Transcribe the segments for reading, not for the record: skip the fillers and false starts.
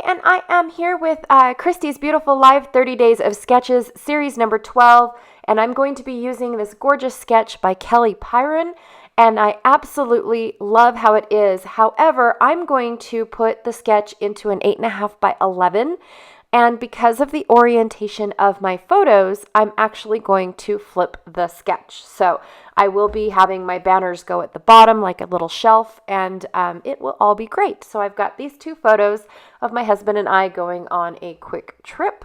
and I am here with Christy's Beautiful Live 30 Days of Sketches, series number 12, and I'm going to be using this gorgeous sketch by Kelly Pyron, and I absolutely love how it is. However, I'm going to put the sketch into an 8.5 by 11, and because of the orientation of my photos, I'm actually going to flip the sketch. So I will be having my banners go at the bottom like a little shelf, and it will all be great. So I've got these two photos of my husband and I going on a quick trip.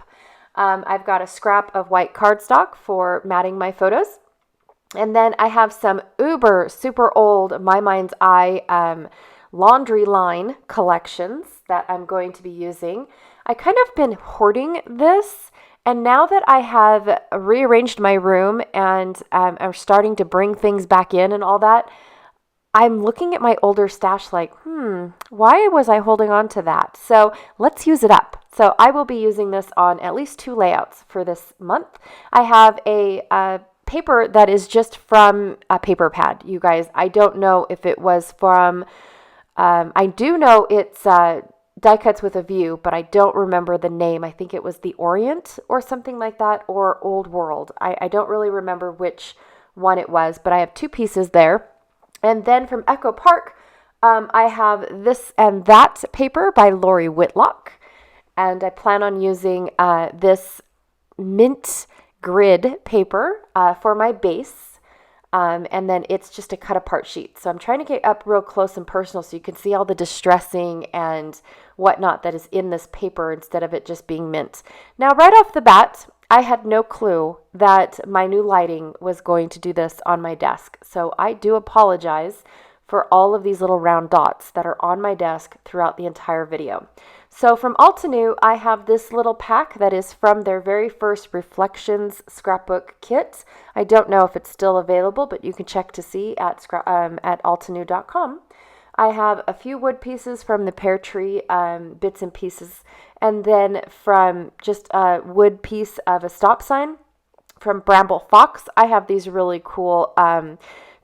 I've got a scrap of white cardstock for matting my photos. And then I have some uber super old My Mind's Eye laundry line collections that I'm going to be using. I kind of been hoarding this, and now that I have rearranged my room and I'm starting to bring things back in and all that, I'm looking at my older stash like, why was I holding on to that? So let's use it up. So I will be using this on at least 2 layouts for this month. I have a paper that is just from a paper pad, you guys. I don't know if it was from, I do know it's Die Cuts with a View, but I don't remember the name. I think it was The Orient or something like that, or Old World. I don't really remember which one it was, but I have 2 pieces there. And then from Echo Park, I have This and That paper by Lori Whitlock, and I plan on using this mint grid paper for my base. And then it's just a cut apart sheet. So I'm trying to get up real close and personal so you can see all the distressing and whatnot that is in this paper instead of it just being mint. Now, right off the bat, I had no clue that my new lighting was going to do this on my desk. So I do apologize for all of these little round dots that are on my desk throughout the entire video. So from Altenew, I have this little pack that is from their very first Reflections scrapbook kit. I don't know if it's still available, but you can check to see at altenew.com. I have a few wood pieces from the pear tree, bits and pieces, and then from just a wood piece of a stop sign from Bramble Fox, I have these really cool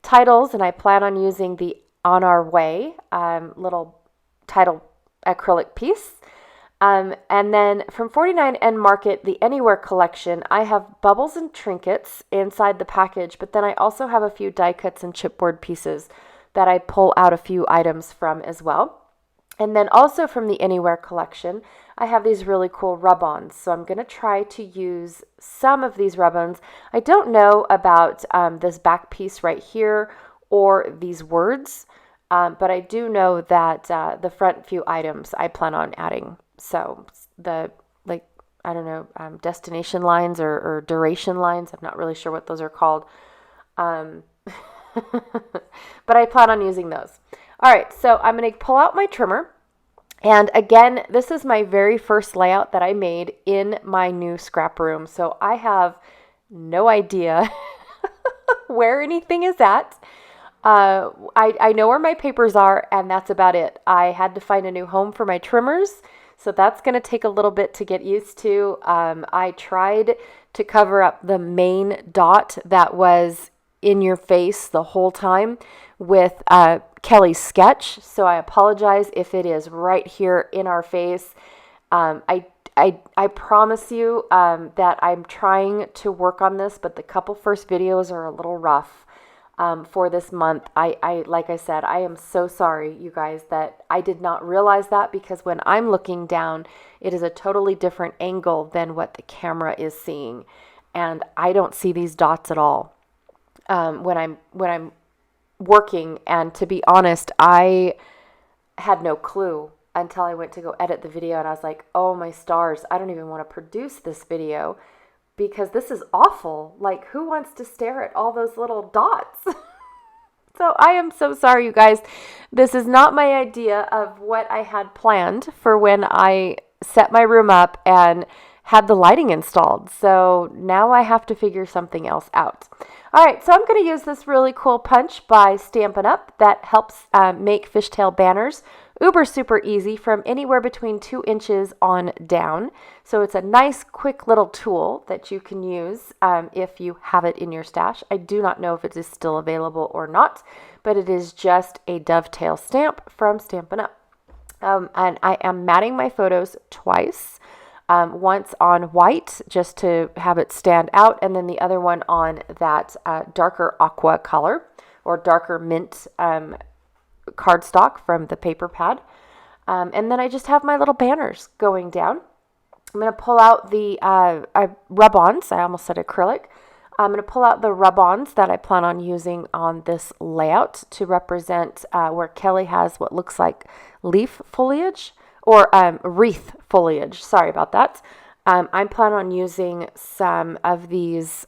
titles, and I plan on using the On Our Way little title acrylic piece. And then from 49 End Market, the Anywhere collection, I have bubbles and trinkets inside the package, but then I also have a few die cuts and chipboard pieces that I pull out a few items from as well. And then also from the Anywhere collection, I have these really cool rub-ons. So I'm going to try to use some of these rub-ons. I don't know about this back piece right here or these words, but I do know that the front few items I plan on adding. So the, I don't know, destination lines or duration lines. I'm not really sure what those are called. But I plan on using those. All right, so I'm going to pull out my trimmer. And again, this is my very first layout that I made in my new scrap room. So I have no idea where anything is at. I know where my papers are, and that's about it. I had to find a new home for my trimmers, so that's going to take a little bit to get used to. I tried to cover up the main dot that was in your face the whole time with Kelly's sketch, so I apologize if it is right here in our face. I promise you that I'm trying to work on this, but the couple first videos are a little rough. For this month. Like I said, I am so sorry, you guys, that I did not realize that, because when I'm looking down, it is a totally different angle than what the camera is seeing, and I don't see these dots at all when I'm working. And to be honest, I had no clue until I went to go edit the video, and I was like, oh my stars, I don't even want to produce this video, because this is awful. Like, who wants to stare at all those little dots? So I am so sorry, you guys. This is not my idea of what I had planned for when I set my room up and had the lighting installed. So now I have to figure something else out. All right, so I'm going to use this really cool punch by Stampin' Up! That helps make fishtail banners uber super easy from anywhere between 2 inches on down. So it's a nice quick little tool that you can use if you have it in your stash. I do not know if it is still available or not, but it is just a dovetail stamp from Stampin' Up! And I am matting my photos twice. Once on white just to have it stand out, and then the other one on that darker aqua color or darker mint cardstock from the paper pad. And then I just have my little banners going down. I'm going to pull out the rub-ons. I almost said acrylic. I'm going to pull out the rub-ons that I plan on using on this layout to represent where Kelly has what looks like leaf foliage or wreath foliage. Sorry about that. I plan on using some of these,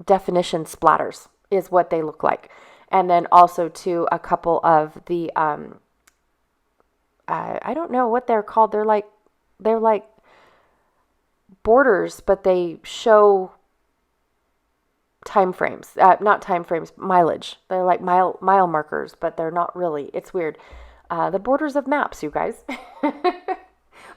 definition splatters is what they look like. And then also to a couple of the, I don't know what they're called. They're like borders, but they show time frames, not time frames, mileage. They're like mile markers, but they're not really. It's weird. The borders of maps, you guys.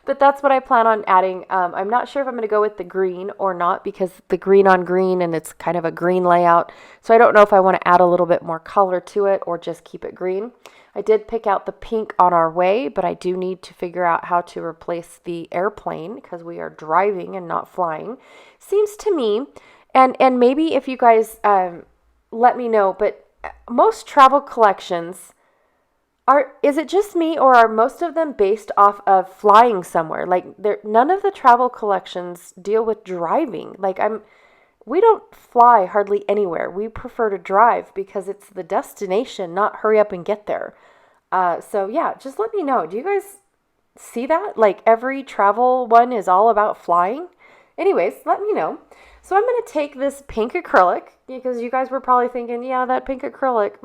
But that's what I plan on adding. I'm not sure if I'm going to go with the green or not because the green on green and it's kind of a green layout. So I don't know if I want to add a little bit more color to it or just keep it green. I did pick out the pink on our way, but I do need to figure out how to replace the airplane because we are driving and not flying. Seems to me, and maybe if you guys let me know, but most travel collections is it just me or are most of them based off of flying somewhere? Like none of the travel collections deal with driving. Like we don't fly hardly anywhere. We prefer to drive because it's the destination, not hurry up and get there. So yeah, just let me know. Do you guys see that? Like every travel one is all about flying? Anyways, let me know. So I'm going to take this pink acrylic because you guys were probably thinking, yeah, that pink acrylic.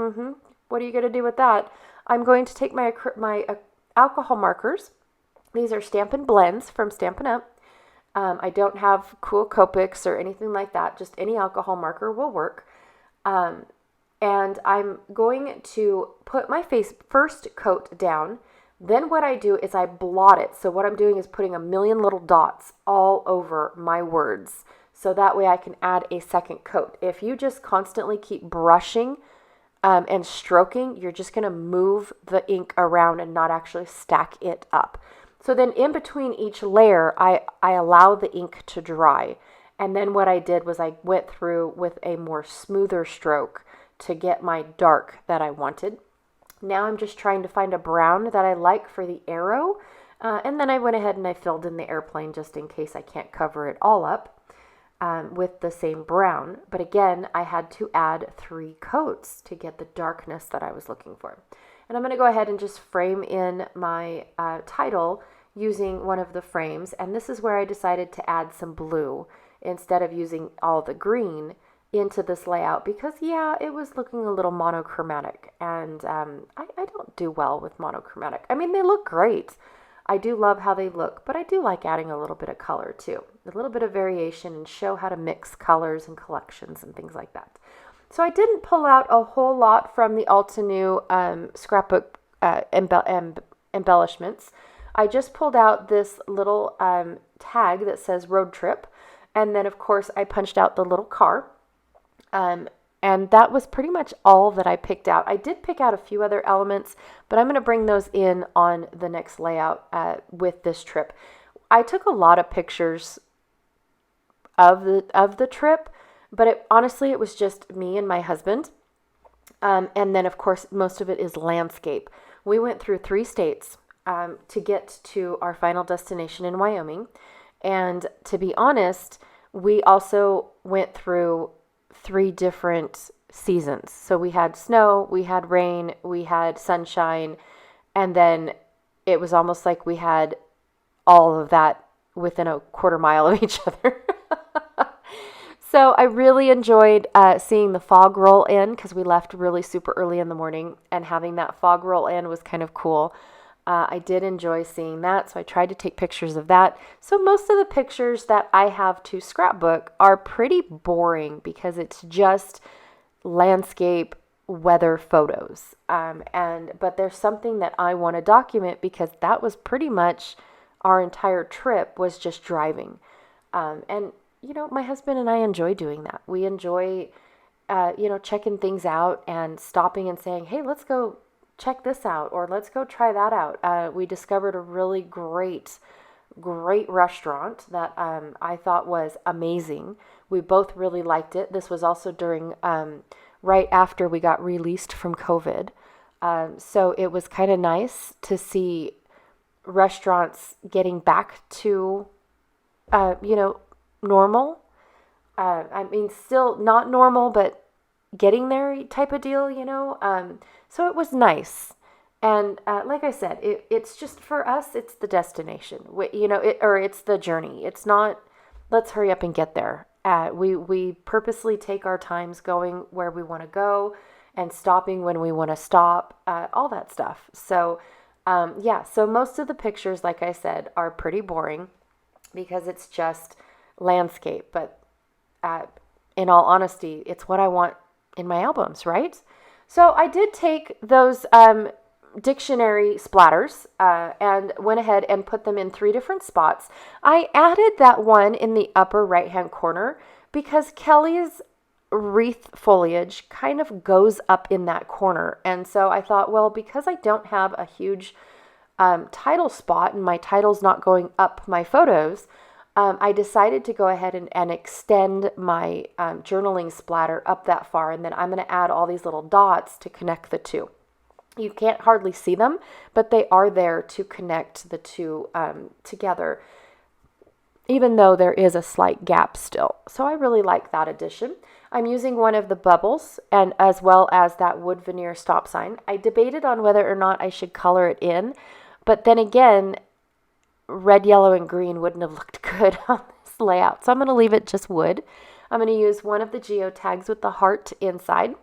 What are you going to do with that? I'm going to take my alcohol markers. These are Stampin' Blends from Stampin' Up. I don't have Cool Copics or anything like that. Just any alcohol marker will work. And I'm going to put my first coat down. Then what I do is I blot it. So what I'm doing is putting a million little dots all over my words. So that way I can add a second coat. If you just constantly keep brushing and stroking, you're just going to move the ink around and not actually stack it up. So then in between each layer, I allow the ink to dry. And then what I did was I went through with a more smoother stroke to get my dark that I wanted. Now I'm just trying to find a brown that I like for the arrow. And then I went ahead and I filled in the airplane just in case I can't cover it all up. With the same brown. But again, I had to add 3 coats to get the darkness that I was looking for. And I'm going to go ahead and just frame in my title using one of the frames. And this is where I decided to add some blue instead of using all the green into this layout because, yeah, it was looking a little monochromatic. And I don't do well with monochromatic. I mean, they look great. I do love how they look, but I do like adding a little bit of color too, a little bit of variation and show how to mix colors and collections and things like that. So I didn't pull out a whole lot from the Altenew scrapbook embellishments. I just pulled out this little tag that says road trip. And then of course I punched out the little car. And that was pretty much all that I picked out. I did pick out a few other elements, but I'm going to bring those in on the next layout with this trip. I took a lot of pictures of the trip, but honestly, it was just me and my husband. And then, of course, most of it is landscape. We went through 3 states to get to our final destination in Wyoming. And to be honest, we also went through 3 different seasons. So we had snow, we had rain, we had sunshine, and then it was almost like we had all of that within a quarter mile of each other. So I really enjoyed seeing the fog roll in because we left really super early in the morning, and having that fog roll in was kind of cool. I did enjoy seeing that, so I tried to take pictures of that. So most of the pictures that I have to scrapbook are pretty boring because it's just landscape weather photos. But there's something that I want to document because that was pretty much our entire trip was just driving. And you know, my husband and I enjoy doing that. We enjoy checking things out and stopping and saying, hey, let's go check this out, or let's go try that out. We discovered a really great restaurant that I thought was amazing. We both really liked it. This was also during right after we got released from COVID. So it was kind of nice to see restaurants getting back to, normal. I mean, still not normal, but getting there type of deal, So it was nice. And like I said, it's just for us, it's the destination, it's the journey. It's not, let's hurry up and get there. We purposely take our times going where we want to go and stopping when we want to stop, all that stuff. So, so most of the pictures, like I said, are pretty boring because it's just landscape. But in all honesty, it's what I want in my albums, right? So I did take those dictionary splatters and went ahead and put them in 3 different spots. I added that one in the upper right-hand corner because Kelly's wreath foliage kind of goes up in that corner. And so I thought, well, because I don't have a huge title spot and my title's not going up my photos, I decided to go ahead and extend my journaling splatter up that far. And then I'm going to add all these little dots to connect the two. You can't hardly see them, but they are there to connect the two together, even though there is a slight gap still. So I really like that addition. I'm using one of the bubbles and as well as that wood veneer stop sign. I debated on whether or not I should color it in, but then again, red, yellow, and green wouldn't have looked good on this layout. So I'm going to leave it just wood. I'm going to use one of the geotags with the heart inside,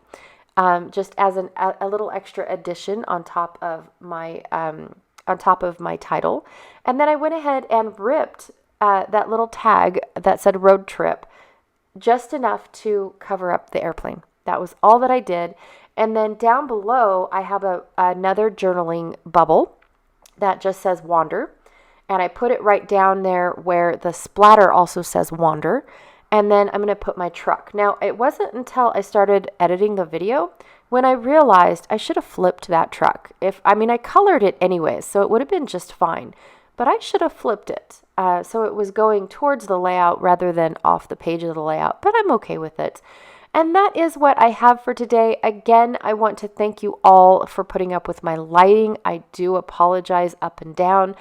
just as a little extra addition on top of my title. And then I went ahead and ripped that little tag that said road trip, just enough to cover up the airplane. That was all that I did. And then down below, I have another journaling bubble that just says wander. And I put it right down there where the splatter also says wander. And then I'm going to put my truck. Now, it wasn't until I started editing the video when I realized I should have flipped that truck. I colored it anyways, so it would have been just fine. But I should have flipped it. So it was going towards the layout rather than off the page of the layout. But I'm okay with it. And that is what I have for today. Again, I want to thank you all for putting up with my lighting. I do apologize up and down.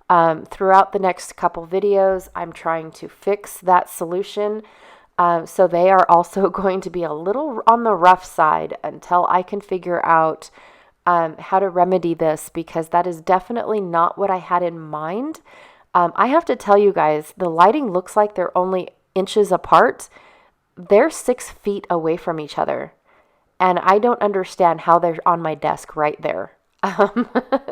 Throughout the next couple videos, I'm trying to fix that solution. So they are also going to be a little on the rough side until I can figure out how to remedy this, because that is definitely not what I had in mind. I have to tell you guys, the lighting looks like they're only inches apart. They're 6 feet away from each other. And I don't understand how they're on my desk right there.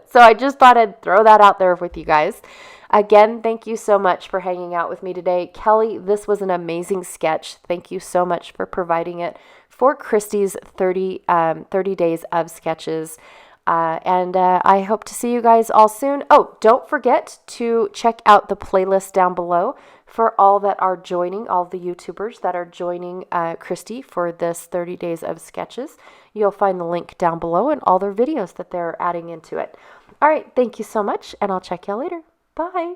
So I just thought I'd throw that out there with you guys. Again, thank you so much for hanging out with me today. Kelly, this was an amazing sketch. Thank you so much for providing it for Christy's 30 days of sketches. And I hope to see you guys all soon. Oh, don't forget to check out the playlist down below for all that are joining, all the YouTubers that are joining Christy for this 30 days of sketches. You'll find the link down below and all their videos that they're adding into it. All right, thank you so much, and I'll check y'all later. Bye.